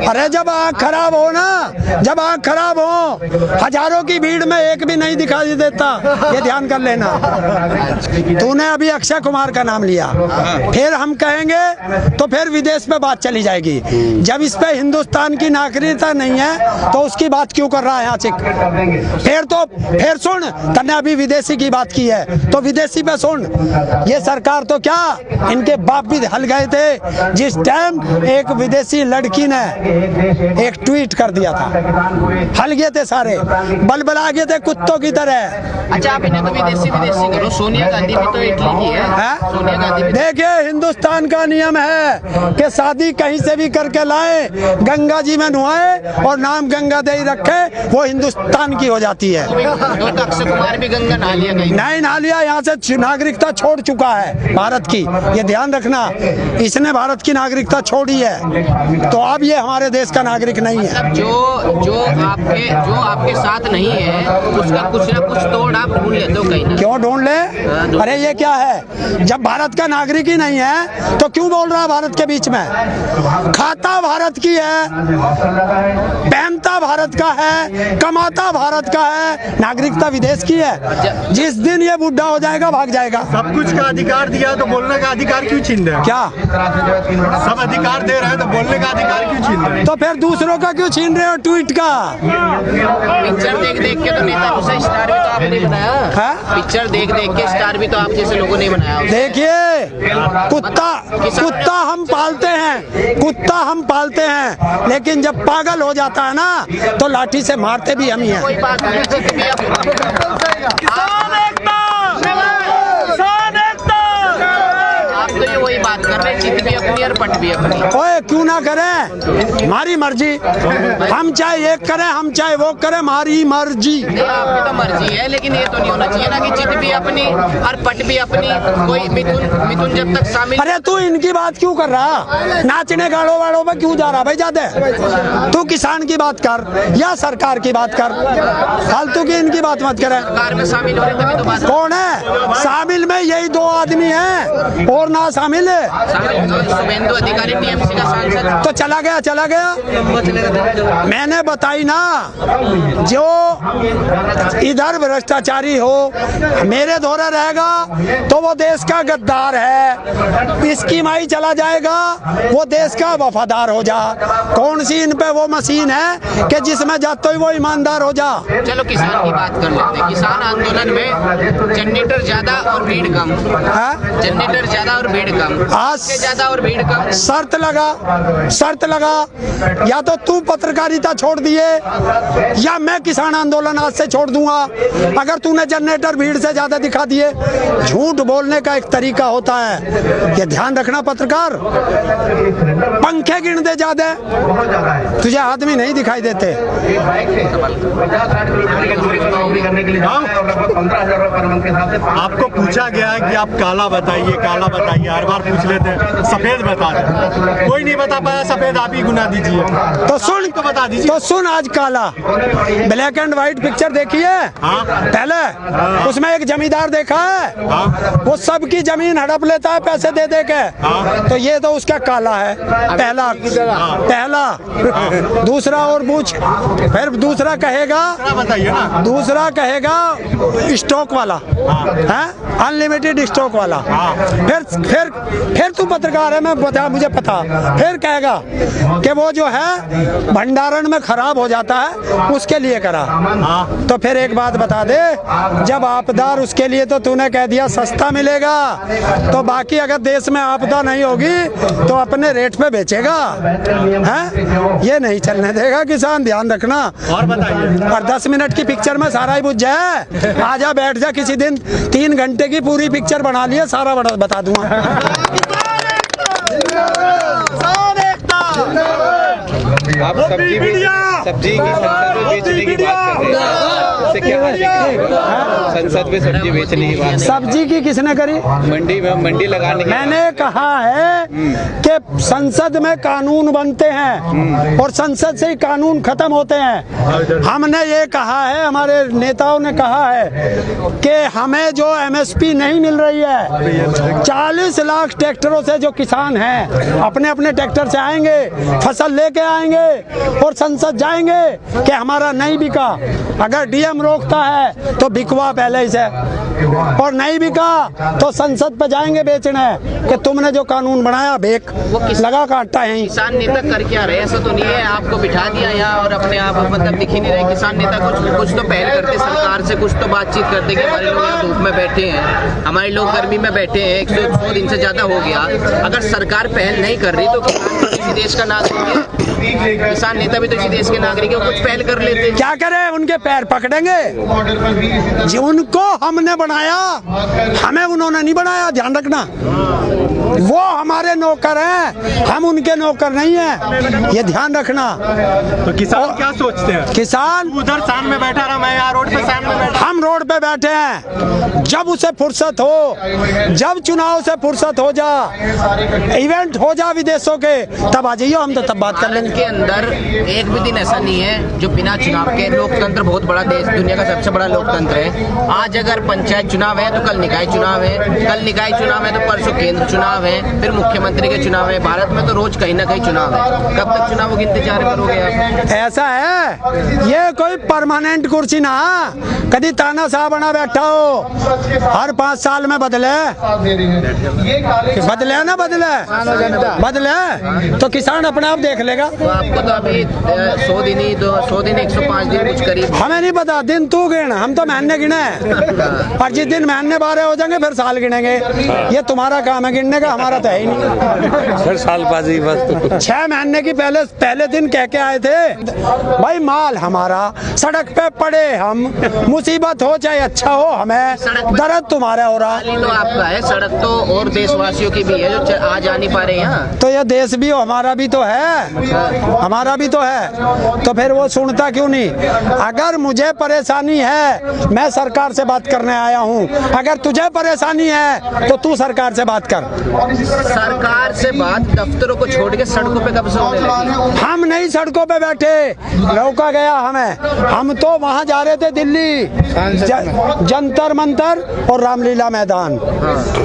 अरे जब आँख खराब हो ना, जब आँख खराब हो, हजारों की भीड़ में एक भी नहीं दिखाई देता, ये ध्यान कर लेना। तूने अभी अक्षय कुमार का नाम लिया, फिर हम कहेंगे तो फिर विदेश पे बात चली जाएगी। जब इस पे हिंदुस्तान की नागरिकता नहीं है तो उसकी बात क्यों कर रहा है आशिक? फिर सुन, तने अभी विदेशी की बात की है तो विदेशी पे सुन। ये सरकार तो क्या, इनके बाप भी हल गए थे जिस टाइम एक विदेशी लड़की ने एक ट्वीट कर दिया था, हल गए थे सारे, बलबला गए थे कुत्तों की तरह। अच्छा, आप इन्हें तो विदेशी करो, सोनिया गांधी भी तो इटली की है। सोनिया गांधी भी। देखिए, हिंदुस्तान का नियम है कि शादी कहीं से भी करके लाए, गंगा जी में नुआए और नाम गंगा दे रखे, वो हिंदुस्तान की हो जाती है। तो अक्षय कुमार भी गंगा नहा लिया? नहीं नहा लिया, यहाँ से नागरिकता छोड़ चुका है भारत की, ये ध्यान रखना। इसने भारत की नागरिकता छोड़ी है, तो अब ये हमारे देश का नागरिक नहीं है। जो आपके साथ नहीं है उसका कुछ ना कुछ तोड़ आप ढूंढ लेते हो कहीं ना। क्यों ढूंढ ले? अरे ये क्या है, जब भारत का नागरिक ही नहीं है तो क्यों बोल रहा है भारत के बीच में? खाता भारत की है, पहनता भारत का है, कमाता भारत का है, नागरिकता विदेश की है। जिस दिन ये बुढ़ा हो जाएगा भाग जाएगा। सब कुछ का अधिकार दिया तो बोलने का अधिकार क्यों छीन रहे हैं? क्या सब अधिकार दे रहे हैं तो बोलने का अधिकार क्यों छीन रहे हैं? तो फिर दूसरों का क्यों छीन रहे हो ट्वीट का? पिक्चर देख के तो नेता को स्टार भी तो आपने बनाया है? पिक्चर देख के स्टार भी तो आप जैसे लोगों ने बनाया। देखिए, कुत्ता हम पालते हैं, कुत्ता हम पालते हैं, लेकिन जब पागल हो जाता है ना तो लाठी से मारते भी हम ही हैं। कोई बात नहीं, आप तो ये वही बात कर रहे हैं, चित भी अपनी और पट भी अपनी। ओए क्यों ना करें, हमारी मर्जी, हम चाहे एक करें, हम चाहे वो करें, हमारी मर्जी। आपकी तो मर्जी है, लेकिन ये तो नहीं होना चाहिए ना कि चित भी अपनी और पट भी अपनी। कोई मिथुन जब तक शामिल। अरे तू इनकी बात क्यों कर रहा, नाचने गाड़ो वाड़ों में क्यों जा रहा भाई? ज्यादा तू किसान की बात कर या सरकार की बात कर, फालतू की इनकी बात मत करे। सरकार में शामिल हो रहे तभी तो बात। कौन है शामिल में? यही दो आदमी हैं और ना शामिल है। शुभेंदु अधिकारी टीएमसी का सांसद तो चला गया। मैंने बताई ना, जो इधर भ्रष्टाचारी हो मेरे द्वारा रहेगा तो वो देश का गद्दार है, इसकी माई चला जाएगा वो देश का वफादार हो जा। कौन सी इन पे वो मशीन है कि जिसमें जाते ही वो ईमानदार हो जा? चलो किसान की बात कर लेते हैं। किसान आंदोलन में जनरेटर ज्यादा और भीड़ कम, जनरेटर ज्यादा और भीड़ कम, आज ज्यादा और भीड़ कम। शर्त लगा, या तो तू पत्रकारिता छोड़ दिए या मैं किसान आंदोलन आज से छोड़ दूंगा। अगर तूने जनरेटर भीड़ से ज्यादा दिखा दिए, झूठ बोलने का एक तरीका होता है, ये ध्यान रखना पत्रकार। पंखे गिन दे ज्यादा, तुझे आदमी नहीं दिखाई देते। आपको पूछा गया है कि आप काला बताइए, हर बार पूछ लेते हैं, सफेद बता रहे, कोई नहीं बता पाया, सफेद आप ही गुना दीजिए। तो सुन, तो बता दीजिए। तो सुन, आज काला ब्लैक एंड व्हाइट पिक्चर देखी है? पहले उसमें एक जमींदार देखा है, वो सबकी जमीन हड़प लेता है पैसे दे दे के, तो ये तो उसका काला है। पहला दूसरा और पूछ, फिर दूसरा कहेगा, बताइए ना, दूसरा कहेगा स्टॉक वाला है, अनलिमिटेड स्टॉक वाला। फिर तू पत्रकार है, मैं बता, मुझे पता। फिर कहेगा कि वो जो है भंडारण में खराब हो जाता है उसके लिए करा। तो फिर एक बात बता दे, जब आपदार उसके लिए तो तूने कह दिया सस्ता मिलेगा, तो बाकी अगर देश में आपदा नहीं होगी तो अपने रेट पे बेचेगा, हैं? ये नहीं चलने देगा किसान, ध्यान रखना। और बताइए। और 10 मिनट की पिक्चर में सारा ही बुझ जाए, आजा बैठ जा किसी दिन, 3 घंटे की पूरी पिक्चर बना लिए, सारा बता दूंगा। आप सब्जी की संसद में बेचने की बात कर रहे हैं, इससे क्या संसद में सब्जी बेचने की बात? सब्जी की किसने करी? मंडी लगाने की। मैंने कहा है कि संसद में कानून बनते हैं और संसद से ही कानून खत्म होते हैं। हमने ये कहा है, हमारे नेताओं ने कहा है कि हमें जो एमएसपी नहीं मिल रही है, 40 लाख ट्रैक्टरों से जो किसान हैं अपने अपने ट्रैक्टर से आएंगे, फसल लेके आएंगे, और संसद जाएंगे कि हमारा नहीं बिका। अगर डीएम रोकता है तो बिकवा पहले ही से, और नहीं बिका तो संसद पे जाएंगे बेचने कि तुमने जो कानून बनाया बेक लगा काटता है। किसान नेता कर क्या रहे? ऐसा तो नहीं है आपको बिठा दिया यहाँ और अपने आप मतलब दिख ही नहीं रहे। किसान नेता कुछ तो पहल करते सरकार से, कुछ तो बातचीत करते कि हमारे लोग यहाँ धूप में बैठे हैं, हमारे लोग गर्मी में बैठे हैं, 100 दिन से ज्यादा हो गया। अगर सरकार पहल नहीं कर रही तो किसान तो किसी देश का नागरिक है, किसान नेता भी तो किसी देश के नागरिक है, कुछ पहल कर लेते। क्या करें? उनके पैर पकड़ेंगे जी, उनको हमने बनाया, हमें उन्होंने नहीं बनाया, ध्यान रखना। वो हमारे नौकर हैं, हम उनके नौकर नहीं हैं, ये ध्यान रखना। तो किसान क्या सोचते हैं? किसान उधर शान में बैठा रहा, मैं यहाँ रोड पे शान में बैठा। हम रोड पे बैठे हैं, जब उसे फुर्सत हो, जब चुनाव से फुर्सत हो जा, इवेंट हो जा विदेशों के, तब आ जाइए, हम तो तब बात कर लेंगे। के अंदर एक भी दिन ऐसा नहीं है जो बिना चुनाव के, लोकतंत्र बहुत बड़ा देश, दुनिया का सबसे बड़ा लोकतंत्र है। आज अगर पंचायत चुनाव है तो कल निकाय चुनाव है, कल निकाय चुनाव है तो परसों केंद्र चुनाव है, फिर मुख्यमंत्री के चुनाव है। भारत में तो रोज कहीं ना कहीं चुनाव है। कब तक चुनावों की इंतजार करोगे आप? ऐसा है, ये कोई परमानेंट कुर्सी ना, कभी तानाशाह बना बैठा हो, हर 5 साल में बदले ना बदले तो किसान अपने आप देख लेगा। तो आपको तो अभी 100 दिन ही 100 दिन 105 दिन कुछ करीब, हमें नहीं पता, दिन तू गिन, हम तो महीने गिने हैं, और जिस दिन महीने 12 हो जाएंगे फिर साल गिनेंगे। ये तुम्हारा काम है गिनने का, हमारा तो है ही नहीं। फिर साल बाजी बस 6 महीने की पहले दिन कह के आए थे भाई, माल हमारा सड़क पे पड़े, हम मुसीबत हो चाहे अच्छा हो, हमें दर्द तुम्हारा हो रहा। तो आपका है, सड़क तो और देशवासियों की भी है जो आज आ नहीं पा रहे यहाँ। तो ये देश भी हो, हमारा भी तो है, हमारा भी तो है, तो फिर वो सुनता क्यों नहीं? अगर मुझे परेशानी है, मैं सरकार से बात करने आया हूँ, अगर तुझे परेशानी है तो तू सरकार से बात कर। सरकार से बात दफ्तरों को छोड़ के सड़कों पे कब से होने लगी? हम नहीं सड़कों पे बैठे, रोका गया हमें, हम तो वहाँ जा रहे थे दिल्ली, जंतर मंतर और रामलीला मैदान,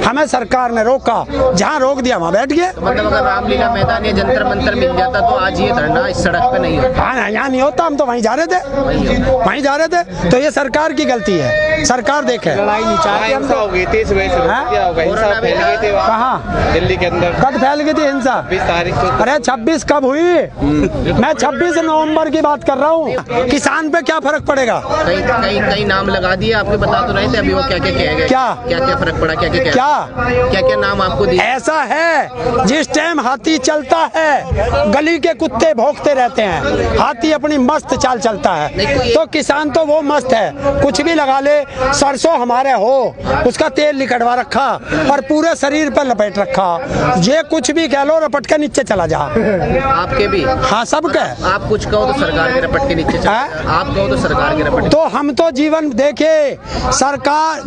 हमें सरकार ने रोका, जहाँ रोक दिया वहाँ बैठ गए। मतलब अगर रामलीला मैदान या जंतर मंतर मिल जाता तो आज ये धरना इस सड़क पे नहीं होता। हाँ, यहाँ नहीं होता, हम तो वहीं जा रहे थे, तो ये सरकार की गलती है, सरकार देखे। हिंसा हो गई थी इस वजह से, क्या होगा? हिंसा फैल गई थी कहाँ? दिल्ली के अंदर कब फैल गई थी हिंसा? 20 तारीख को। अरे 26 कब हुई? मैं 26 नवंबर की बात कर रहा हूँ। किसान पे क्या फर्क पड़ेगा? कई नाम लगा दिए, आपको बता तो रहे थे अभी वो क्या क्या कह गए, क्या फर्क पड़ा, क्या नाम आपको दिए? ऐसा है, जिस टाइम हाथी चलता है गली के कुत्ते भौंकते रहते हैं, हाथी अपनी मस्त चाल चलता है, तो किसान तो वो मस्त है, कुछ भी लगा ले, सरसों हमारे हो, उसका तेल निकलवा रखा और पूरे शरीर पर लपेट रखा, ये कुछ भी कह लो रपट के नीचे चला जा। आपके भी? हाँ, सबके। आप कुछ कहो तो सरकार के रपट के नीचे चला, आप कहो तो सरकार के रपट। तो हम तो जीवन देखे, सरकार,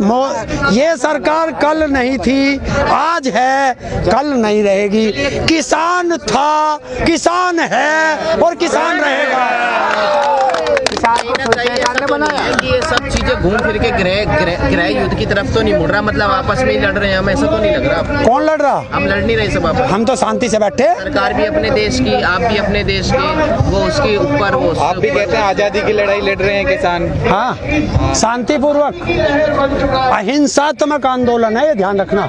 ये सरकार कल नहीं थी, आज है, कल नहीं रहेगी। किसान था, किसान है और किसान रहेगा। कि ये सब चीजें घूम फिर के गृह युद्ध की तरफ तो नहीं मुड़ रहा, मतलब आपस में ही लड़ रहे हैं हम, ऐसा तो नहीं लग रहा? कौन लड़ रहा? हम लड़ नहीं रहे सब, हम तो शांति से बैठे। सरकार भी अपने देश की, आप भी अपने देश के, वो उसके ऊपर वो आप भी कहते हैं आजादी की लड़ाई लड़ रहे हैं किसान। हाँ, शांतिपूर्वक, अहिंसात्मक आंदोलन है, ये ध्यान रखना,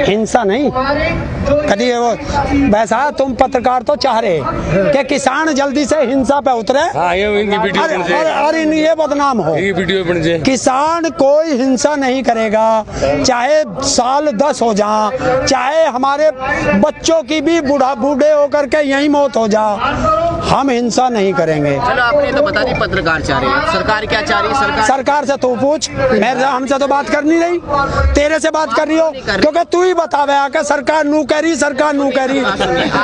हिंसा नहीं। कभी वो वैसा तुम पत्रकार तो चाह रहे कि किसान जल्दी से हिंसा पे उतरे, और ये बदनाम हो। किसान कोई हिंसा नहीं करेगा, चाहे साल 10 हो जा, चाहे हमारे बच्चों की भी बूढ़े होकर के यही मौत हो जा, हम हिंसा नहीं करेंगे। चलो, आपने तो बता दी पत्रकार चाह रही है, सरकार क्या चाह रही है? सरकार से तू पूछ, मेरे हमसे तो बात करनी नहीं, तेरे से बात कर रही हो, क्योंकि तू ही बतावे आके सरकार नू कह रही, सरकार नू कह रही,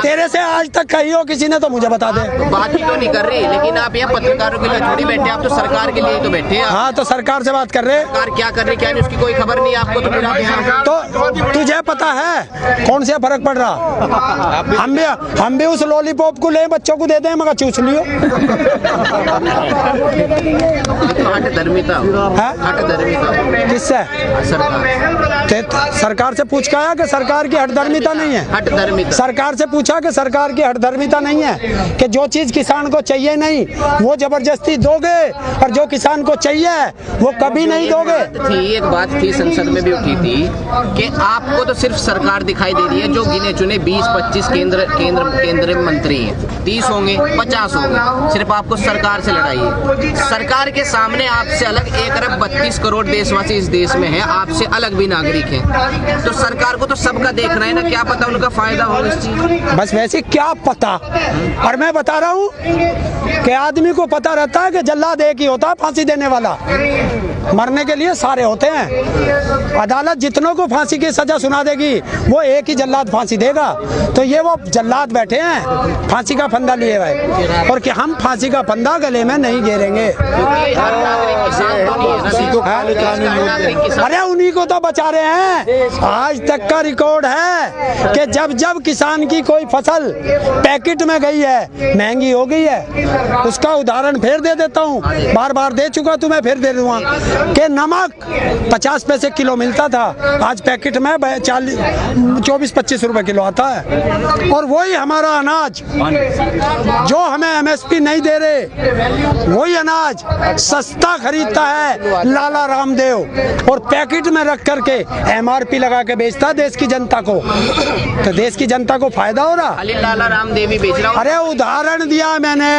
तेरे से आज तक कही हो किसी ने तो मुझे बता दे। बात ही तो नहीं कर रही, लेकिन आप यहाँ पत्रकारों के लिए थोड़ी बैठे, आप तो सरकार के लिए तो बैठे हैं। हाँ, तो सरकार से बात कर रहे। सरकार क्या कर रही, क्या नहीं, उसकी कोई खबर नहीं आपको, तो फिर आप यहाँ तो तुझे पता है कौन से फर्क पड़ रहा? हम भी उस लॉलीपॉप को ले बच्चों को दे दें, मगर चूस लियो। तो हट धर्मिता है? हट धर्मिता किससे? सरकार सरकार से पूछ के आया कि सरकार की हठधर्मिता नहीं है। हट धर्मिता सरकार से पूछा कि सरकार की हठधर्मिता नहीं है कि जो चीज किसान को चाहिए नहीं वो जबरदस्ती दोगे और जो किसान को चाहिए वो कभी नहीं दोगे। एक बात थी संसद में भी उठी थी कि आपको तो सिर्फ सरकार दिखाई दे रही है, जो गिने चुने 20-25 केंद्र मंत्री हैं, 30 होंगे 50 होंगे, सिर्फ आपको सरकार से लड़ाई है। सरकार के सामने आपसे अलग 1 अरब 32 करोड़ देशवासी इस देश में हैं, आपसे अलग भी नागरिक हैं, तो सरकार को तो सबका देखना है ना, क्या पता उनका फायदा हो इस चीज। बस वैसे क्या पता। और मैं बता रहा हूँ कि आदमी को पता रहता है कि जल्लाद एक ही होता है फांसी देने वाला, मरने के लिए सारे होते हैं। अदालत जितनों को फांसी की सजा सुना देगी वो एक ही जल्लाद फांसी देगा। तो ये वो जल्लाद बैठे हैं फांसी का फंदा लिए हुए, और कि हम फांसी का फंदा गले में नहीं घेरेंगे। अरे उन्हीं को तो बचा रहे हैं। आज तक का रिकॉर्ड है कि जब जब किसान की कोई फसल पैकेट में गई है महंगी हो गई है। उसका उदाहरण फिर दे देता हूँ, बार बार दे चुका, तुम्हें फिर दे दूंगा कि नमक 50 पैसे किलो मिलता था, आज पैकेट में 24-25 रुपए किलो आता है। और वही हमारा अनाज जो हमें MSP नहीं दे रहे, वही अनाज सस्ता खरीदता है लाला रामदेव और पैकेट में रख करके MRP लगा के बेचता देश की जनता को। तो देश की जनता को फायदा हो रहा। खाली लाला रामदेव ही बेच रहा। अरे उदाहरण दिया मैंने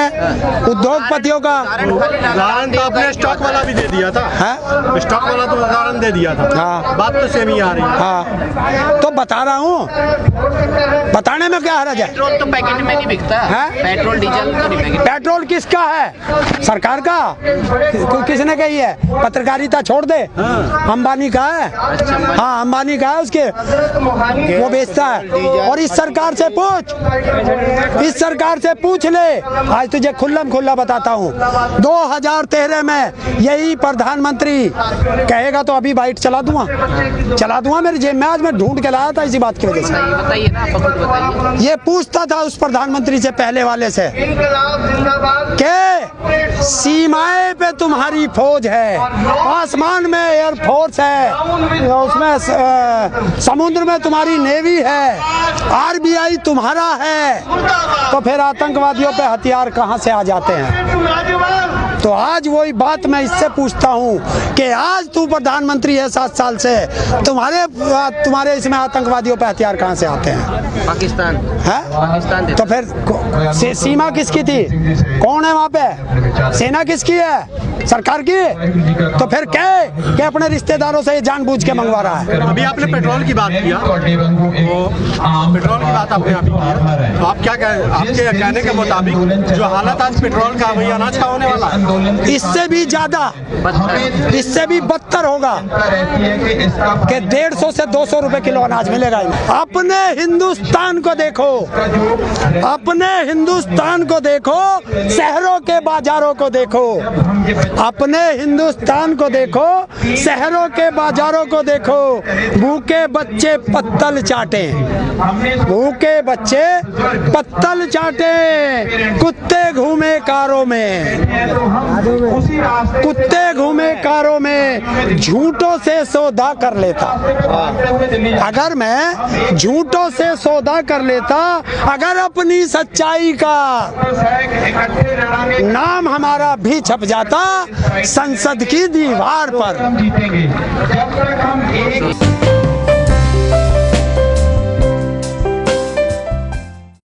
उद्योगपतियों का। उदाहरण तो आपने स्टॉक वाला भी दे दिया था। है? स्टॉक वाला तो उदाहरण दे दिया था। हाँ। बात तो सेम ही आ रही है। हाँ तो बता रहा हूँ, बताने में क्या हर्ज है। पेट्रोल तो पैकेट में नहीं बिकता है, पेट्रोल डीजल तो नहीं बिकता। पेट्रोल किसका है? सरकार का। किसने कही है? पत्रकारिता छोड़ दे, अंबानी का है। हाँ अंबानी का है, उसके वो बेचता है। और इस सरकार से पूछ, इस सरकार से पूछ ले। आज तुझे खुल्लम खुल्ला बताता हूँ, 2013 में यही प्रधानमंत्री कहेगा तो अभी बाइट चला दूंगा मेरी जेब में। आज मैं ढूंढ के लाया था इसी बात की वजह से। बताइए ना, आप खुद बताइए। ये पूछता था उस प्रधानमंत्री से पहले वाले से कि सीमाएं पे तुम्हारी फौज है, आसमान में एयर फोर्स है, उसमें समुद्र में तुम्हारी नेवी है, RBI तुम्हारा है, तो फिर आतंकवादियों पे हथियार कहां से आ जाते हैं? तो आज वही बात मैं इससे पूछता हूँ कि आज तू प्रधानमंत्री है 7 साल से, तुम्हारे इसमें आतंकवादियों पे हथियार कहाँ से आते हैं? पाकिस्तान है? पाकिस्तान तो फिर सीमा किसकी थी? कौन है वहाँ पे? सेना किसकी है? सरकार की। तो फिर क्या कि अपने रिश्तेदारों से जानबूझ के मंगवा रहा है। अभी आपने पेट्रोल की बात किया, तो पेट्रोल की बात आपने अभी की, तो आप क्या आपके कहने के मुताबिक जो हालत आज पेट्रोल का वही अनाज का होने वाला है? इससे भी ज्यादा, इससे भी बदतर होगा कि 150 से 200 रुपए किलो अनाज मिलेगा। अपने हिंदुस्तान को देखो, अपने हिंदुस्तान को देखो, शहरों के बाजारों को देखो, अपने हिंदुस्तान को देखो, शहरों के बाजारों को देखो। भूखे बच्चे पत्तल चाटे, भूखे बच्चे पत्तल चाटे, कुत्ते घूमे कारों में, कुत्ते घूमे कारों में, झूठों से सौदा कर लेता। अगर मैं झूठों से सौदा कर लेता, अगर अपनी सच्चाई का नाम हमारा भी छप जाता संसद की दीवार पर।